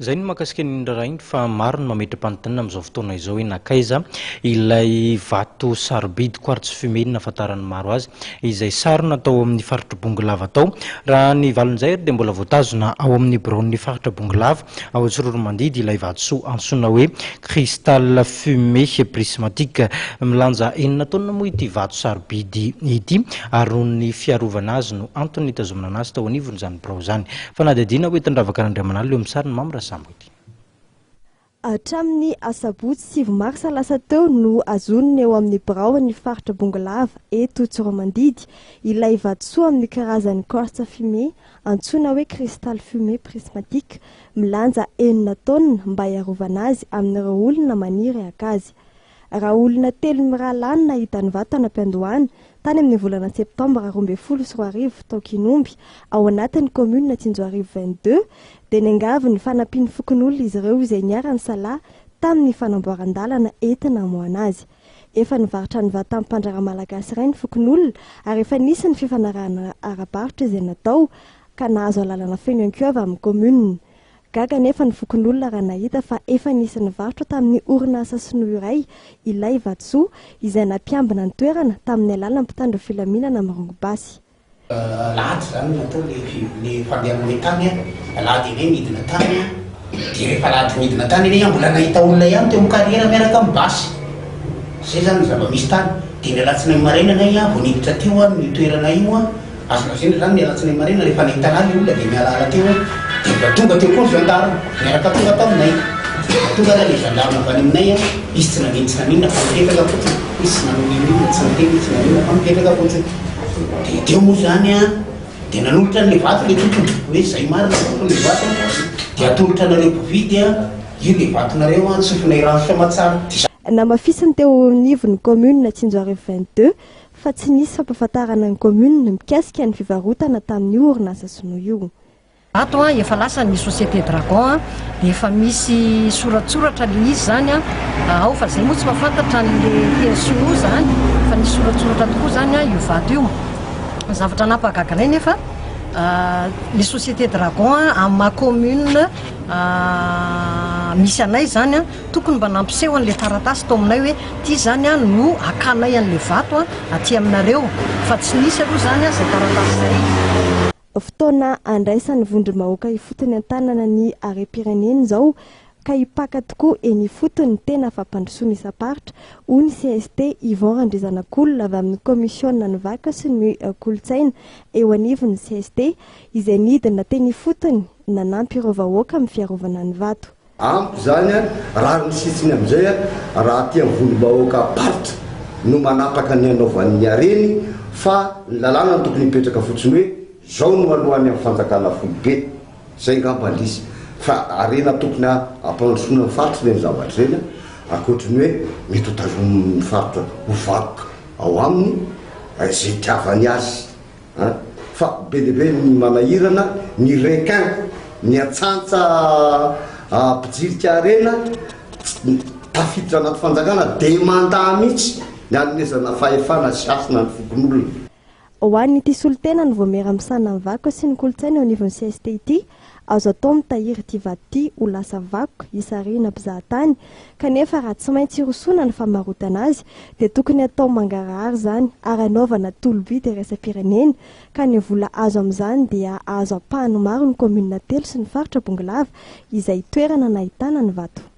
Zay ny makasika ny rainy fa maro ny mametra-panontaniana amin'izao fotoana izao hoe nakaiza ilay vato sarobidy quartz fumé nahafantaran'ny maro azy izay sary natao amin'ny faritra Bongolava tao. Raha ny valon'izay dia mbola voatazona ao amin'ny bureau-ny faritra Bongolava ao Antsoromandidy ilay vatosoa antsoina hoe cristal fumé prismatique. Milanja 9 taona moa ity vato sarobidy ity ary noho ny fiarovana azy no antony hitazomana azy tao anivon'izany birao zany. Fa na dia adina hoe tandravaka an'Andriamanala eo amin'ny sary ny Mamra Samboty. Hatramin'ny asabotsy 7 marsa lasa teo no azoniny eo amin'ny birao ny faritra Bongolava eto Tsoromandidy ilay vatosoa amin'ny karazany quartz fumé antsoina hoe cristal fumé prismatique milanja 9 taona mba hiarovana azy amin'ireo olona maniry akazy. Raha olona 3 mirahalany nahita ny vato anam-piandohana tany amin'ny volana septambra 2024 tao Kinomby ao anatin'ny commune Tsinjoarivo 22 dia niangavy ny fanampiany fokon'olona izy ireo izay niara-ny sala tamin'ny fanamboaran-dalana entina hamohana azy. Efa nivarotra ny vato amin'ny mpandraharaha malagasy iray ny fokon'olona ary efa nisy ny fifanarahana ara-barotra izay natao ka nahazo alalana feno ihany koa avy amin'ny commune. Gaga nefa ny fokon'olona raha nahita fa efa nisy ny varotra tamin'ny orinasa sinoa iray ilay vatosoa izay nampiambina ny toerana tamin'ny alalan'ny mpitandro filaminana amin'ny Rongobasy. Lahady zany natao le fandehanany tany lahady eny midina tany dia rehefa lahady midina tany eny mbola nahita olona ihany teo mikarriera miaraka amin'ny basy. Zay zany ny zava-misy tany dia ny alatsinainy maraina vao niditra teo ny toerana io azo lazaina zany ny alatsinainy maraina rehefa nahita anazy olona dia mialala teo dia tonga teo koa ny gendarme miaraka tonga taminay tonga raha le gendarme avy any aminay izy tsy nanino fa mipetraka fotsiny izy tsy nanonino tsy nateny tsy nanino fa mipetraka fotsiny dia teo moa zany dia nanolotra n'le vato le tompony hoe zay marina le vato dia atolotra nareo mpividy io le vatonareo tsofinay rano soamatsara. Namafisiny teo anivon'ny commune Tsinjoarivo 22 fa tsy nisy fampahafantarana ny commune mikasika ny fivarotana tamin'ny orinasa sinoa io. Ato efa lasa ny Société Dragon dia efa misy soratsoratra le izy zany ao fa zay moa tsy mahafantatra n'le PSO zany fa nisy soratsoratra tokoa zany io vato io. Zavatra nampahagaga nefa le Société Dragon amin'ny ma commune misy anay zany tokony mba nampiseho an'le taratasy tao aminay hoe ty zany no akanay an'le vato aty aminareo fa tsy nisy aloha zany zay taratasy zay. Fotoana andraisan'ny vondrom-bahoaka ifotony an-tanana ny Harem-pireneny zao ka hipaka tokoa eny ifotony tena fampandrosoana isa-paritra hoy ny CST Yvon Randrizanak'olona avy amin'ny komisiona ny vaka sy ny kolotsaina eo anivon'ny CST izay nidina teny ifotony nanampy ireo vahoaka amin'ny fiarovana ny vato. Ampy zany raha ny sisiny amin'izay raha ty amin'ny vondrom-bahoaka paritra no manapaka ny anaovan'ny hareny fa ny lalàna no tokony mipetraka fotsiny hoe zao no alohan'ny amin'ny fanjakana folobe zay ngamba lisy fa arena tokony ampandrosoana ny faritra ny zavatra reny akoatriny hoe mety hotazomin'ny faritra ho vakoka ao aminy zay tiavany azy fa be dia be ny manahirana ny requin ny atsantsa mpijirika arena tafiditra anaty fanjakana dia manda mihitsy ny anomezana fahefana sy asina ny fokon'olona. Ho an'ny ity solotena ny voamera misana ny vakoka sy ny kolotsaina eo anivon'ny CST ity azo atao mitahiry ity vato ity ho lasa vakoka hisarihana mpizahatany kanefa raha tsy maintsy hirosoana ny famarotana azy dia tokony atao mangarahary zany ary anaovana toloby dia raisam-pireneny ka ny vola azo amin'izany dia azo apahany maro ny commune telo sy ny faritra Bongolava izay toerana nahitana ny vato.